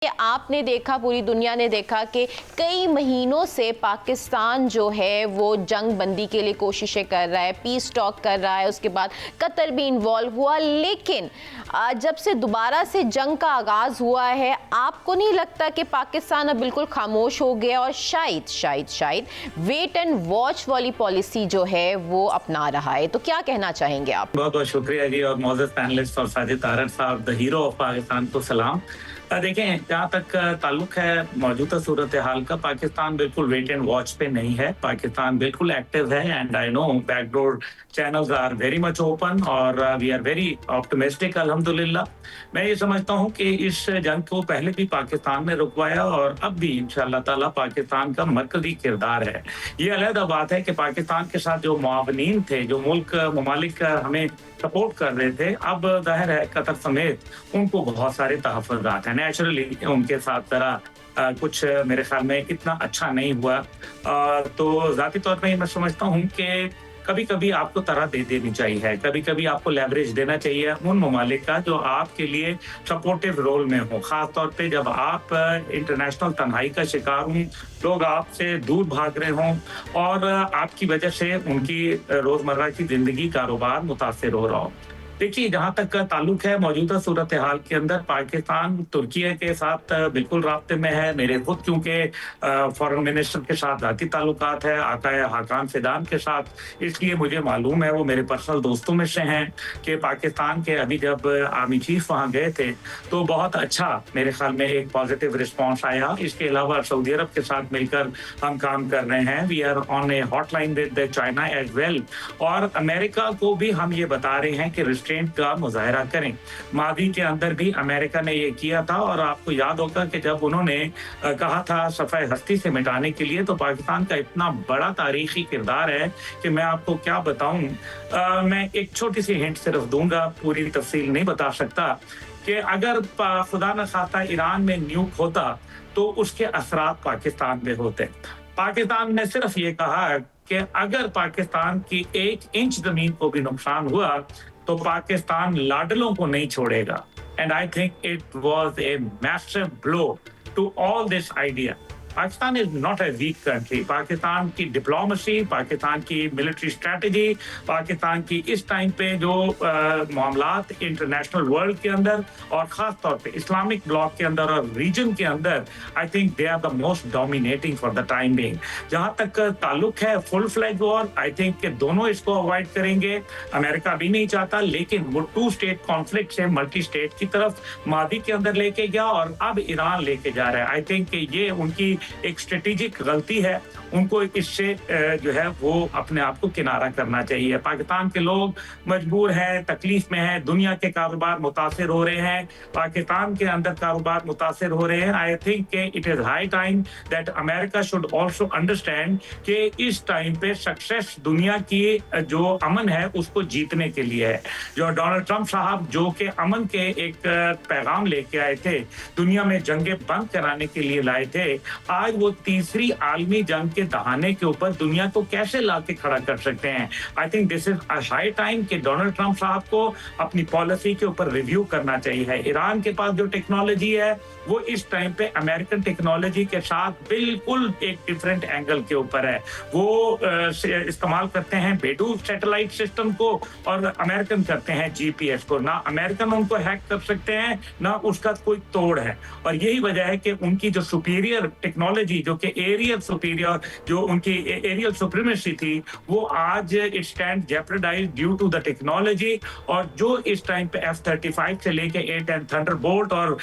आपने देखा, पूरी दुनिया ने देखा कि कई महीनों से पाकिस्तान जो है वो जंग बंदी के लिए कोशिशें कर रहा है, पीस टॉक कर रहा है, उसके बाद कतर भी इन्वॉल्व हुआ। लेकिन जब से दोबारा से जंग का आगाज़ हुआ है, आपको नहीं लगता कि पाकिस्तान अब बिल्कुल खामोश हो गया और शायद शायद शायद वेट एंड वॉच वाली पॉलिसी जो है वो अपना रहा है? तो क्या कहना चाहेंगे आप? बहुत बहुत शुक्रिया जी। और मौजूद पैनलिस्ट और साजिद तारड़ साहब, द हीरो ऑफ पाकिस्तान, को सलाम। देखें, जहाँ तक ताल्लुक है मौजूदा सूरत हाल का, पाकिस्तान बिल्कुल वेट एंड वॉच पे नहीं है। पाकिस्तान बिल्कुल एक्टिव है and I know backdoor channels are very much open और वी आर वेरी ऑप्टिमिस्टिक अल्हम्दुलिल्लाह। मैं ये समझता हूँ कि इस जंग को पहले भी पाकिस्तान ने रुकवाया और अब भी इंशाअल्लाह ताला पाकिस्तान का मरकजी किरदार है। ये अलग बात है कि पाकिस्तान के साथ जो मुआवनीन थे, जो ममालिक हमें सपोर्ट कर रहे थे, अब जाहिर है कतर समेत उनको बहुत सारे तहफ़्फ़ुज़ात हैं। नेचुरली उनके साथ ज़रा कुछ मेरे ख्याल में इतना अच्छा नहीं हुआ। तो ज़ाती तौर पे मैं समझता हूँ कि कभी कभी आपको तरह दे देनी चाहिए, कभी कभी आपको लेवरेज देना चाहिए उन ममालिक का जो आपके लिए सपोर्टिव रोल में हो, खास तौर पे जब आप इंटरनेशनल तन्हाई का शिकार हों, लोग आपसे दूर भाग रहे हों और आपकी वजह से उनकी रोजमर्रा की जिंदगी, कारोबार मुतासिर हो रहा हो। देखिए, जहाँ तक का ताल्लुक है मौजूदा सूरत हाल के अंदर, पाकिस्तान तुर्की के साथ बिल्कुल राब्ते में है। मेरे खुद क्योंकि फॉरेन मिनिस्टर के साथ ज़ाती ताल्लुकात है, आकाए हाकान फिदान के साथ, इसलिए मुझे मालूम है, वो मेरे पर्सनल दोस्तों में से हैं कि पाकिस्तान के अभी जब आर्मी चीफ वहाँ गए थे तो बहुत अच्छा मेरे ख्याल में एक पॉजिटिव रिस्पॉन्स आया। इसके अलावा सऊदी अरब के साथ मिलकर हम काम कर रहे हैं। We are on a hotline with China as well. और अमेरिका को भी हम ये बता रहे हैं कि का मुजाहरा करें। मादी के अंदर भी अमेरिका ने ये किया था और आपको याद होगा कि जब उन्होंने कहा था सफ़े हस्ती से मिटाने के लिए, तो पाकिस्तान का इतना बड़ा तारीखी किरदार है कि मैं आपको क्या बताऊं। मैं एक छोटी सी हिंट सिर्फ दूंगा, पूरी तफसील नहीं बता सकता, कि अगर खुदा न खास्ता ईरान में न्यूक होता तो उसके असरात पाकिस्तान में होते। पाकिस्तान ने सिर्फ ये कहा कि अगर पाकिस्तान की 1 इंच जमीन को भी नुकसान हुआ तो पाकिस्तान लाडलों को नहीं छोड़ेगा। And I think it was a massive blow to all this idea. Pakistan is not a weak country. Pakistan की डिप्लोमेसी, पाकिस्तान की मिलिट्री स्ट्रेटजी, पाकिस्तान की इस टाइम पे जो मामलात इंटरनेशनल वर्ल्ड के अंदर और खास तौर पे इस्लामिक ब्लॉक के अंदर और रीजन के अंदर, I think they are the most dominating for the time being. जहां तक ताल्लुक है full flag war, I think कि दोनों इसको अवॉइड करेंगे। अमेरिका भी नहीं चाहता, लेकिन वो 2 स्टेट कॉन्फ्लिक्ट से मल्टी स्टेट की तरफ मादी के अंदर लेके गया और अब ईरान लेके जा रहा है। आई थिंक कि ये उनकी एक स्ट्रेटेजिक गलती है। उनको इससे जो है वो अपने आप को किनारा करना चाहिए। पाकिस्तान के लोग मजबूर हैं, तकलीफ में हैं, दुनिया के कारोबार मुतासिर हो रहे हैं, पाकिस्तान के अंदर कारोबार मुतासिर हो रहे हैं। आई थिंक कि it is high time that America should also understand कि इस टाइम पे सक्सेस दुनिया की जो अमन है उसको जीतने के लिए है। जो डोनाल्ड ट्रंप साहब जो कि अमन के एक पैगाम लेके आए थे, दुनिया में जंगें बंद कराने के लिए लाए थे, आज वो तीसरी आलमी जंग के दहाने के ऊपर दुनिया को कैसे लाके खड़ा कर सकते हैं। I think this is a high time कि डोनाल्ड ट्रंप साहब को अपनी पॉलिसी के ऊपर रिव्यू करना चाहिए। ईरान के पास जो टेक्नोलॉजी है वो इस टाइम पे अमेरिकन टेक्नोलॉजी के साथ बिल्कुल एक डिफरेंट एंगल के ऊपर है। वो इस्तेमाल करते हैं बेडू सैटेलाइट सिस्टम को और अमेरिकन करते हैं जीपीएस को। ना अमेरिकन उनको हैक कर सकते हैं, ना उसका कोई तोड़ है। और यही वजह है कि उनकी जो सुपीरियर टेक्नोलॉजी, जो कि एरियल सुपीरियर, जो उनकी एरियल सुप्रीमेसी थी, वो आज it stand jeopardized due to the technology. और जो इस टाइम पे F-35 से लेके A-10 थंडरबोल्ट और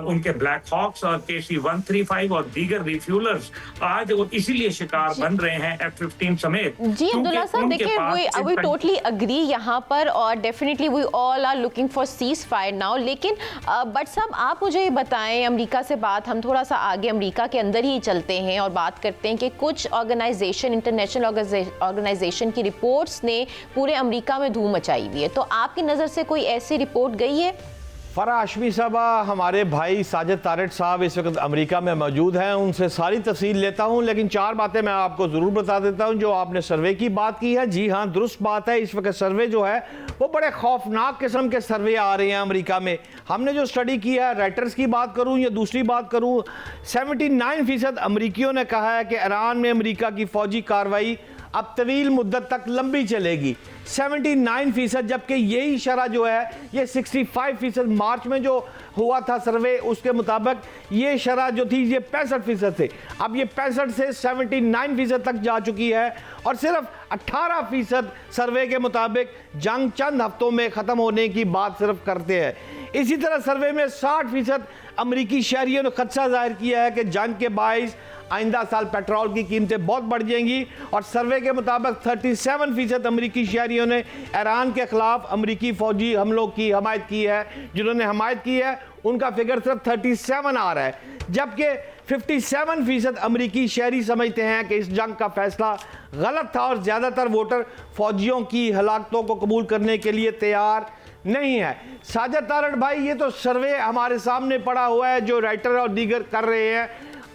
उनके ब्लैक हॉक्स और KC-135 और दीगर रिफ्यूलर्स आज वो इसीलिए शिकार बन रहे हैं F-15 समेत। जी अब्दुल्ला साहब, देखिए वी टोटली अग्री यहाँ पर और definitely we all are looking for ceasefire now. लेकिन बट साहब, आप मुझे बताएं, अमेरिका से बात, हम थोड़ा सा आगे अमेरिका के अंदर ही चलते हैं और बात करते हैं कि कुछ ऑर्गेनाइजेशन, इंटरनेशनल ऑर्गेनाइजेशन की रिपोर्ट्स ने पूरे अमेरिका में धूम मचाई हुई है। तो आपकी नज़र से कोई ऐसी रिपोर्ट गई है? फराह हाशमी साहबा, हमारे भाई साजिद तारड़ साहब इस वक्त अमेरिका में मौजूद हैं, उनसे सारी तफसील लेता हूं, लेकिन 4 बातें मैं आपको ज़रूर बता देता हूं। जो आपने सर्वे की बात की है, जी हाँ, दुरुस्त बात है। इस वक्त सर्वे जो है वो बड़े खौफनाक किस्म के सर्वे आ रहे हैं अमेरिका में। हमने जो स्टडी किया है, राइटर्स की बात करूँ या दूसरी बात करूँ, 79% अमरीकियों ने कहा है कि ईरान में अमेरिका की फ़ौजी कार्रवाई अब तवील मुद्दत तक लंबी चलेगी। 79%, जबकि यही शरह जो है ये 65% मार्च में जो हुआ था सर्वे, उसके मुताबिक ये शरह जो थी ये 65% थे। अब ये 65 से 79% तक जा चुकी है और सिर्फ 18% सर्वे के मुताबिक जंग चंद हफ्तों में ख़त्म होने की बात सिर्फ करते हैं। इसी तरह सर्वे में 60% अमरीकी शहरियों ने खदशा जाहिर किया है कि जंग के बाइस आइंदा साल पेट्रोल की कीमतें बहुत बढ़ जाएंगी और सर्वे के मुताबिक 37% अमरीकी शहरियों ने ईरान के खिलाफ अमरीकी फौजी हमलों की हमायत की है। जिन्होंने हमायत की है उनका फिगर सिर्फ 37 आ रहा है, जबकि 57% अमरीकी शहरी समझते हैं कि इस जंग का फैसला गलत था और ज़्यादातर वोटर फौजियों की हलाकतों को कबूल करने के लिए तैयार नहीं है। साजिद तारड़ भाई, ये तो सर्वे हमारे सामने पड़ा हुआ है जो राइटर और दीगर कर रहे हैं।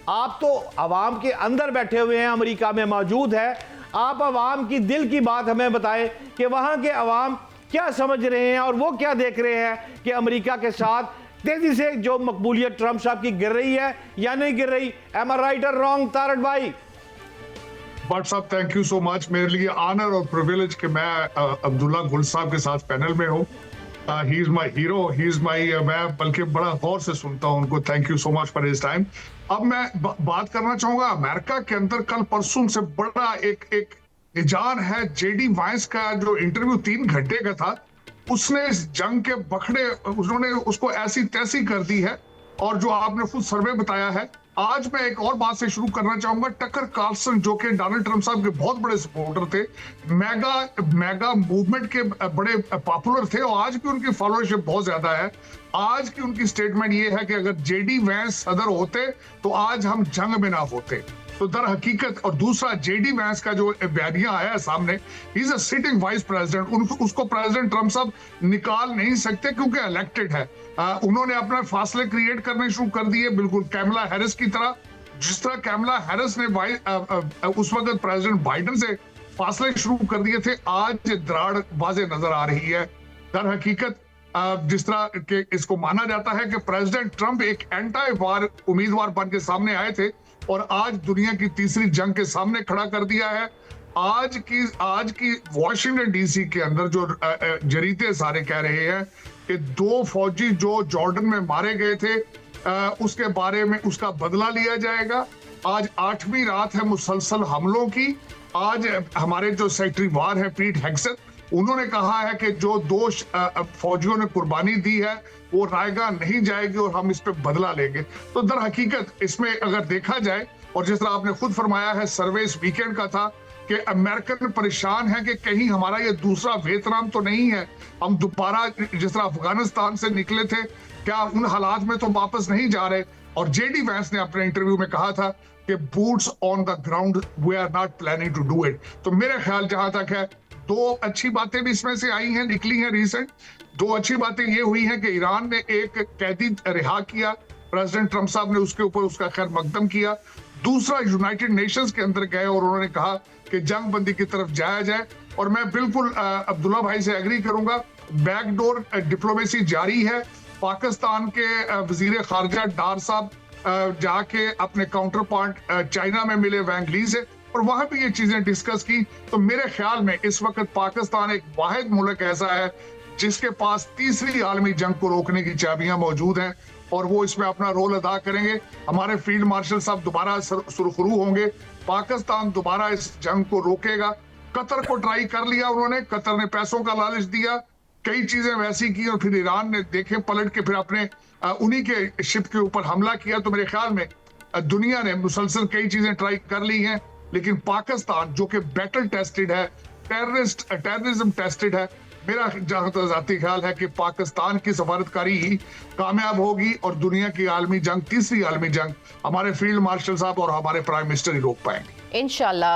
आप तो अवाम के अंदर बैठे हुए हैं, अमेरिका में मौजूद है। आप अवाम की दिल की बात हमें बताएं कि वहाँ के अवाम क्या समझ रहे हैं और वो क्या देख रहे हैं कि अमेरिका के साथ तेजी से जो मकबूलियत ट्रंप साहब की गिर रही है या नहीं गिर रही। एम आई राइट और रॉन्ग तारड़ भाई? भट्ट साहब, थैंक यू सो मच। मेरे लिए ऑनर और प्रिविलेज कि मैं अब्दुल्ला गुल साहब के साथ पैनल में हूँ। He is my hero, he is my, मैं बल्कि बड़ा गौर से सुनता हूँ उनको। Thank you so much for his time. अब मैं बात करना चाहूंगा अमेरिका के अंदर कल परसों से बड़ा एक इजान है। जेडी वाइस का जो इंटरव्यू 3 घंटे का था, उसने इस जंग के बखड़े उन्होंने उसको ऐसी तैसी कर दी है। और जो आपने खुद सर्वे बताया है, आज मैं एक और बात से शुरू करना चाहूंगा। टकर कार्लसन जो कि डोनाल्ड ट्रंप साहब के बहुत बड़े सपोर्टर थे, मेगा मूवमेंट के बड़े पॉपुलर थे और आज भी उनकी फॉलोअरशिप बहुत ज्यादा है। आज की उनकी स्टेटमेंट ये है कि अगर जेडी वैंस सदर होते तो आज हम जंग में ना होते। तो दर हकीकत, और दूसरा जेडी वैंस का जो बयानिया आया है सामने, he is a sitting vice president, उसको प्रेसिडेंट ट्रंप साहब निकाल नहीं सकते क्योंकि इलेक्टेड है। उन्होंने अपने फासले क्रिएट करने शुरू कर दिए, बिल्कुल कैमला हैरिस की तरह। जिस तरह कैमला हैरिस ने उस वक्त प्रेसिडेंट बाइडेन से फासले शुरू कर दिए थे, आज दराड़ वाज़े नजर आ रही है। दर हकीकत जिस तरह के इसको माना जाता है कि प्रेसिडेंट ट्रंप एक एंटी वार उम्मीदवार बन के सामने आए थे और आज दुनिया की तीसरी जंग के सामने खड़ा कर दिया है। आज की वॉशिंगटन डीसी के अंदर जो जरीदे सारे कह रहे हैं कि 2 फौजी जो जॉर्डन में मारे गए थे, उसके बारे में उसका बदला लिया जाएगा। आज 8वीं रात है मुसलसल हमलों की। आज हमारे जो सेक्रेटरी वार है पीट हेग्सेथ, उन्होंने कहा है कि जो 2 फौजियों ने कुर्बानी दी है वो रायगा नहीं जाएगी और हम इस पे बदला लेंगे। तो दर हकीकत इसमें अगर देखा जाए, और जिस तरह आपने खुद फरमाया है, सर्वे इस वीकेंड का था कि अमेरिकन परेशान है कि कहीं हमारा ये दूसरा वियतनाम तो नहीं है। हम दोबारा जिस तरह अफगानिस्तान से निकले थे, क्या उन हालात में तो वापस नहीं जा रहे। और जेडी वैंस ने अपने इंटरव्यू में कहा था कि boots on the ground, we are not planning to do it. तो मेरे ख्याल जहां तक है, 2 अच्छी बातें भी इसमें से आई हैं, निकली हैं रिसेंट। 2 अच्छी बातें ये हुई हैं कि ईरान ने एक कैदी रिहा किया, प्रेसिडेंट ट्रंप साहब ने उसके ऊपर उसका खैर मकदम किया। दूसरा, यूनाइटेड नेशंस के अंदर गए और उन्होंने कहा कि जंग बंदी की तरफ जाया जाए। और मैं बिल्कुल अब्दुल्ला भाई से एग्री करूंगा, बैकडोर डिप्लोमेसी जारी है। पाकिस्तान के वजीर खारजा डार साहब जाके अपने काउंटर पार्ट चाइना में मिले वैंग ली से और वहां भी ये चीजें डिस्कस की। तो मेरे ख्याल में इस वक्त पाकिस्तान एक वाहिद मुल्क ऐसा है जिसके पास तीसरी आलमी जंग को रोकने की चाबियां मौजूद हैं और वो इसमें अपना रोल अदा करेंगे। हमारे फील्ड मार्शल साहब दोबारा सुरखरू होंगे, पाकिस्तान दोबारा इस जंग को रोकेगा। कतर को ट्राई कर लिया उन्होंने, कतर ने पैसों का लालच दिया, कई चीजें वैसी की और फिर ईरान ने देखे पलट के फिर अपने उन्हीं के शिप के ऊपर हमला किया। तो मेरे ख्याल में दुनिया ने मुसलसल कई चीजें ट्राई कर ली हैं, लेकिन पाकिस्तान जो कि बैटल टेस्टेड है, टेररिज्म टेस्टेड है, मेरा जहां तक जाती ख्याल है कि पाकिस्तान की सफारतकारी ही कामयाब होगी और दुनिया की आलमी जंग, तीसरी आलमी जंग, हमारे फील्ड मार्शल साहब और हमारे प्राइम मिनिस्टर ही रोक पाएंगे इंशाल्लाह।